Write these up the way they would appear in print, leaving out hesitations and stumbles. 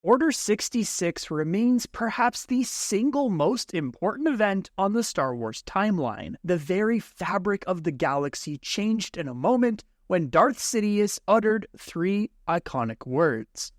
Order 66 remains perhaps the single most important event on the Star Wars timeline. The very fabric of the galaxy changed in a moment when Darth Sidious uttered 3 iconic words.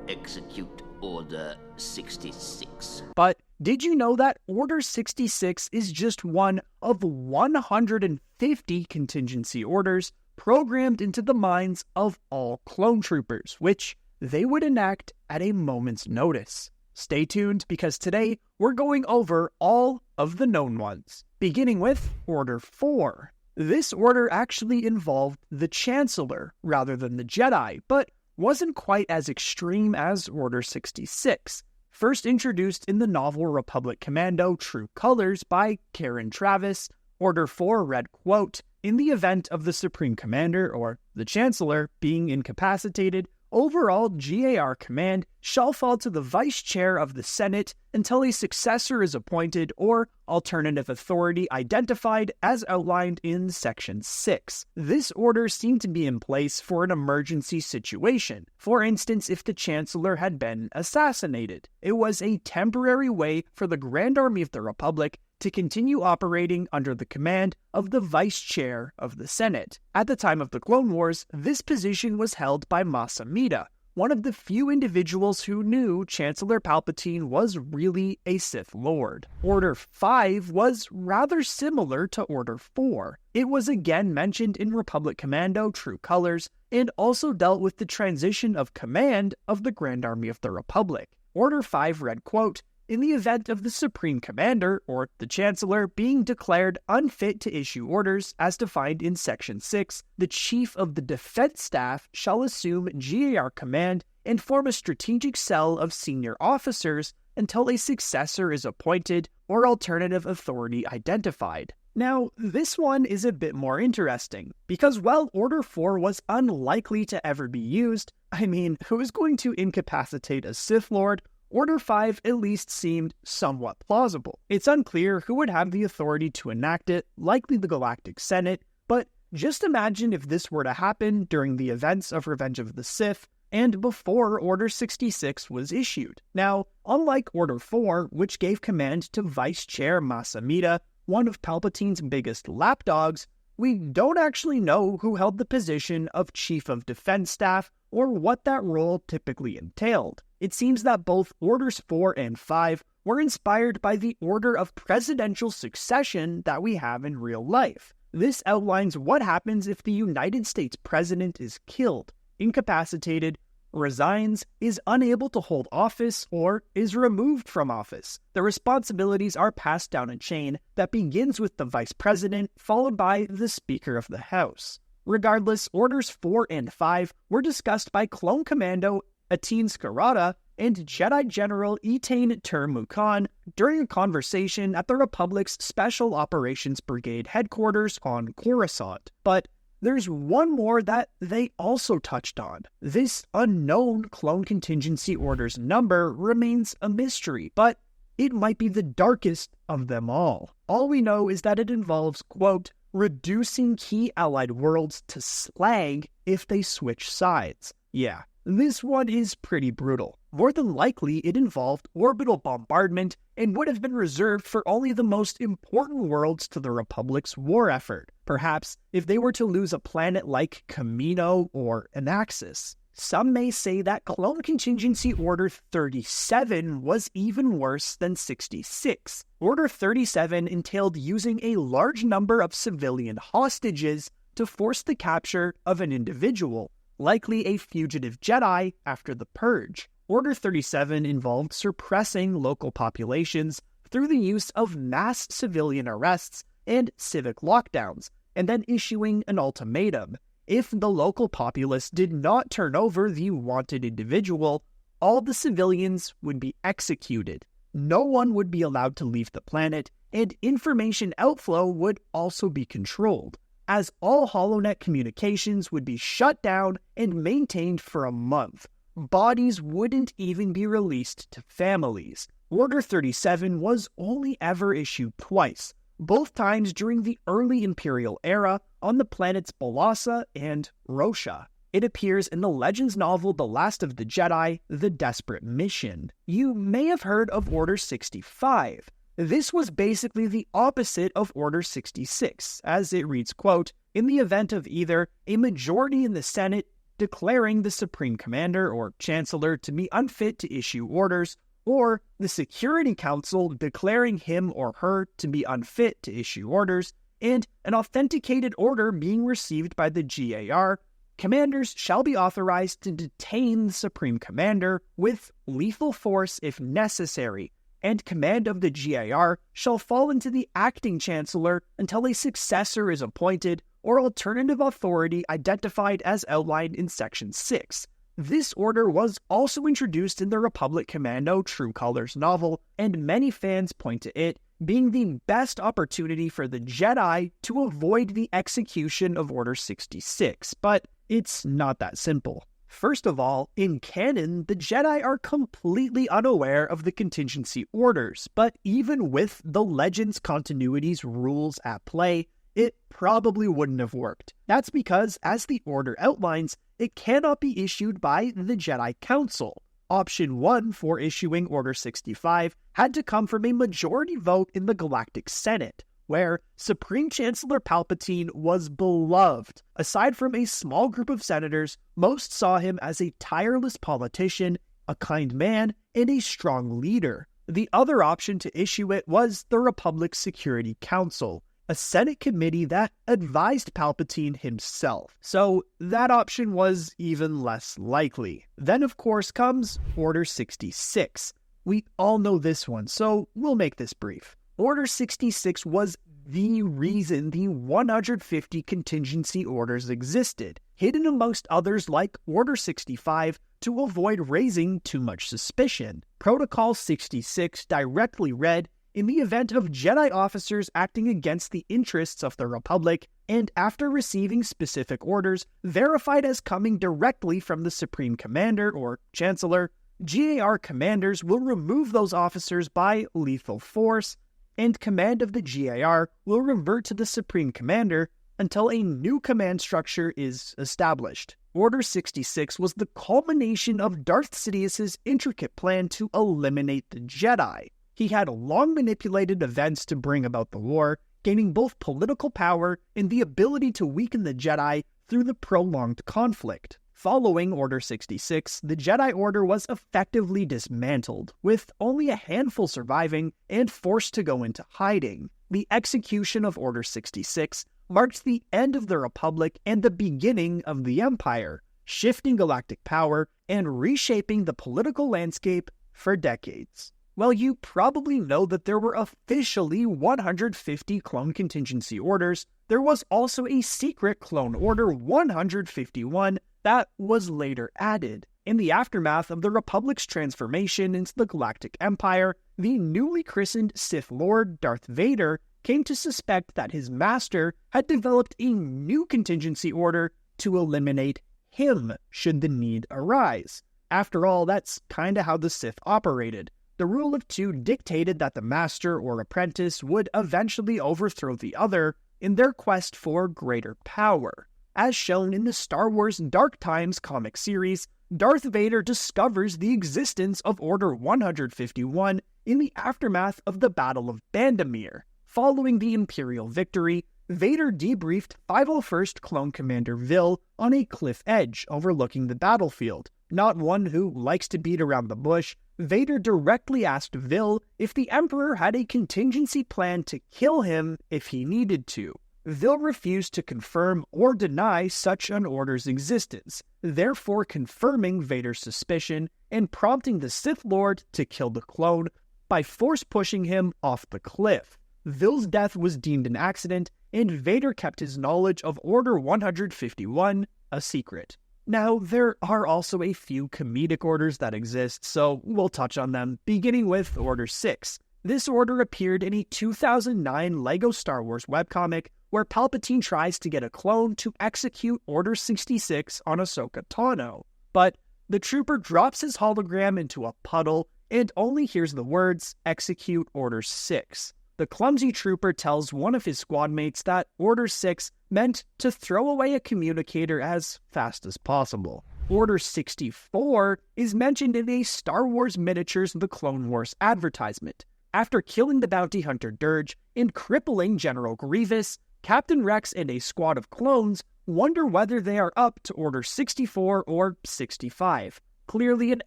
Execute Order 66. But did you know that Order 66 is just one of 150 contingency orders programmed into the minds of all clone troopers, which they would enact at a moment's notice? Stay tuned, because today we're going over all of the known ones, beginning with Order 4. This order actually involved the Chancellor rather than the Jedi, but wasn't quite as extreme as Order 66. First introduced in the novel Republic Commando True Colors by Karen Travis, Order 4 read, quote, "In the event of the Supreme Commander, or the Chancellor, being incapacitated, overall GAR command shall fall to the Vice Chair of the Senate until a successor is appointed or alternative authority identified as outlined in Section 6. This order seemed to be in place for an emergency situation. For instance, if the Chancellor had been assassinated. It was a temporary way for the Grand Army of the Republic to continue operating under the command of the Vice Chair of the Senate. At the time of the Clone Wars, this position was held by Mas Amedda, one of the few individuals who knew Chancellor Palpatine was really a Sith Lord. Order 5 was rather similar to Order 4. It was again mentioned in Republic Commando True Colors, and also dealt with the transition of command of the Grand Army of the Republic. Order 5 read, quote, "In the event of the Supreme Commander, or the Chancellor, being declared unfit to issue orders, as defined in Section 6, the Chief of the Defense Staff shall assume GAR command and form a strategic cell of senior officers until a successor is appointed or alternative authority identified." Now, this one is a bit more interesting, because while Order 4 was unlikely to ever be used, who is going to incapacitate a Sith Lord? Order 5 at least seemed somewhat plausible. It's unclear who would have the authority to enact it, likely the Galactic Senate, but just imagine if this were to happen during the events of Revenge of the Sith and before Order 66 was issued. Now, unlike Order 4, which gave command to Vice Chair Mas Amedda, one of Palpatine's biggest lapdogs, we don't actually know who held the position of Chief of Defense Staff or what that role typically entailed. It seems that both Orders 4 and 5 were inspired by the order of presidential succession that we have in real life. This outlines what happens if the United States president is killed, incapacitated, resigns, is unable to hold office, or is removed from office. The responsibilities are passed down a chain that begins with the vice president, followed by the Speaker of the House. Regardless, Orders 4 and 5 were discussed by Clone Commando Atin Skarada and Jedi General Etain Tur-Mukan during a conversation at the Republic's Special Operations Brigade headquarters on Coruscant. But there's one more that they also touched on. This unknown Clone Contingency Orders number remains a mystery, but it might be the darkest of them all. All we know is that it involves, quote, "reducing key allied worlds to slag if they switch sides." Yeah, this one is pretty brutal. More than likely, it involved orbital bombardment and would have been reserved for only the most important worlds to the Republic's war effort. Perhaps if they were to lose a planet like Kamino or Anaxis. Some may say that Clone Contingency Order 37 was even worse than 66. Order 37 entailed using a large number of civilian hostages to force the capture of an individual, likely a fugitive Jedi after the Purge. Order 37 involved suppressing local populations through the use of mass civilian arrests and civic lockdowns, and then issuing an ultimatum. If the local populace did not turn over the wanted individual, all the civilians would be executed. No one would be allowed to leave the planet, and information outflow would also be controlled, as all HoloNet communications would be shut down and maintained for a month. Bodies wouldn't even be released to families. Order 37 was only ever issued twice, both times during the early Imperial era on the planets Balasa and Rosha. It appears in the Legends novel The Last of the Jedi, The Desperate Mission. You may have heard of Order 65. This was basically the opposite of Order 66, as it reads, quote, "In the event of either a majority in the Senate declaring the Supreme Commander or Chancellor to be unfit to issue orders, or the Security Council declaring him or her to be unfit to issue orders, and an authenticated order being received by the GAR, commanders shall be authorized to detain the Supreme Commander with lethal force if necessary, and command of the GAR shall fall into the acting Chancellor until a successor is appointed or alternative authority identified as outlined in Section 6. This order was also introduced in the Republic Commando True Colors novel, and many fans point to it being the best opportunity for the Jedi to avoid the execution of Order 66, but it's not that simple. First of all, in canon, the Jedi are completely unaware of the Contingency Orders, but even with the Legends continuity's rules at play, it probably wouldn't have worked. That's because, as the Order outlines, it cannot be issued by the Jedi Council. Option 1 for issuing Order 65 had to come from a majority vote in the Galactic Senate, where Supreme Chancellor Palpatine was beloved. Aside from a small group of senators, most saw him as a tireless politician, a kind man, and a strong leader. The other option to issue it was the Republic's Security Council, a Senate committee that advised Palpatine himself. So that option was even less likely. Then, of course, comes Order 66. We all know this one, so we'll make this brief. Order 66 was the reason the 150 contingency orders existed, hidden amongst others like Order 65 to avoid raising too much suspicion. Protocol 66 directly read, "In the event of Jedi officers acting against the interests of the Republic, and after receiving specific orders verified as coming directly from the Supreme Commander or Chancellor, GAR commanders will remove those officers by lethal force, and command of the GAR will revert to the Supreme Commander until a new command structure is established." Order 66 was the culmination of Darth Sidious's intricate plan to eliminate the Jedi. He had long manipulated events to bring about the war, gaining both political power and the ability to weaken the Jedi through the prolonged conflict. Following Order 66, the Jedi Order was effectively dismantled, with only a handful surviving and forced to go into hiding. The execution of Order 66 marked the end of the Republic and the beginning of the Empire, shifting galactic power and reshaping the political landscape for decades. Well, you probably know that there were officially 150 clone contingency orders. There was also a secret clone order 151 that was later added. In the aftermath of the Republic's transformation into the Galactic Empire, the newly christened Sith Lord Darth Vader came to suspect that his master had developed a new contingency order to eliminate him should the need arise. After all, that's kinda how the Sith operated. The rule of two dictated that the master or apprentice would eventually overthrow the other in their quest for greater power. As shown in the Star Wars Dark Times comic series, Darth Vader discovers the existence of Order 151 in the aftermath of the Battle of Bandamere. Following the Imperial victory, Vader debriefed 501st Clone Commander Vil on a cliff edge overlooking the battlefield. Not one who likes to beat around the bush, Vader directly asked Vil if the Emperor had a contingency plan to kill him if he needed to. Vil refused to confirm or deny such an order's existence, therefore confirming Vader's suspicion and prompting the Sith Lord to kill the clone by force pushing him off the cliff. Vil's death was deemed an accident, and Vader kept his knowledge of Order 151 a secret. Now, there are also a few comedic orders that exist, so we'll touch on them, beginning with Order 6. This order appeared in a 2009 LEGO Star Wars webcomic where Palpatine tries to get a clone to execute Order 66 on Ahsoka Tano. But the trooper drops his hologram into a puddle and only hears the words, "Execute Order 6." the clumsy trooper tells one of his squad mates that Order 6 meant to throw away a communicator as fast as possible. Order 64 is mentioned in a Star Wars Miniatures The Clone Wars advertisement. After killing the bounty hunter Dirge and crippling General Grievous, Captain Rex and a squad of clones wonder whether they are up to Order 64 or 65. Clearly an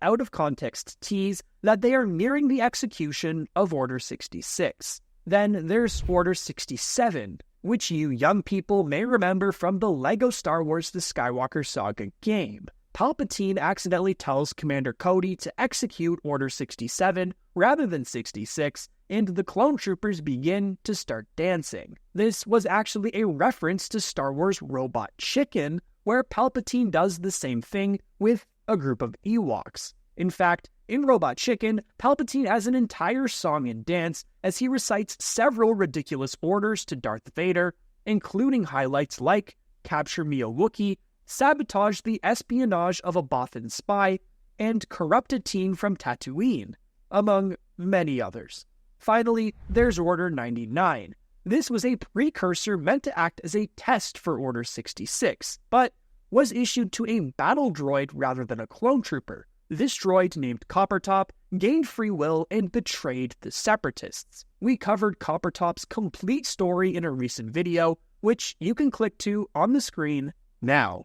out-of-context tease that they are nearing the execution of Order 66. Then there's Order 67, which you young people may remember from the LEGO Star Wars The Skywalker Saga game. Palpatine accidentally tells Commander Cody to execute Order 67 rather than 66, and the clone troopers begin to start dancing. This was actually a reference to Star Wars Robot Chicken, where Palpatine does the same thing with a group of Ewoks. In fact, in Robot Chicken, Palpatine has an entire song and dance as he recites several ridiculous orders to Darth Vader, including highlights like capture me a Wookiee, sabotage the espionage of a Bothan spy, and corrupt a teen from Tatooine, among many others. Finally, there's Order 99. This was a precursor meant to act as a test for Order 66, but was issued to a battle droid rather than a clone trooper. This droid, named Coppertop, gained free will and betrayed the Separatists. We covered Coppertop's complete story in a recent video, which you can click to on the screen now.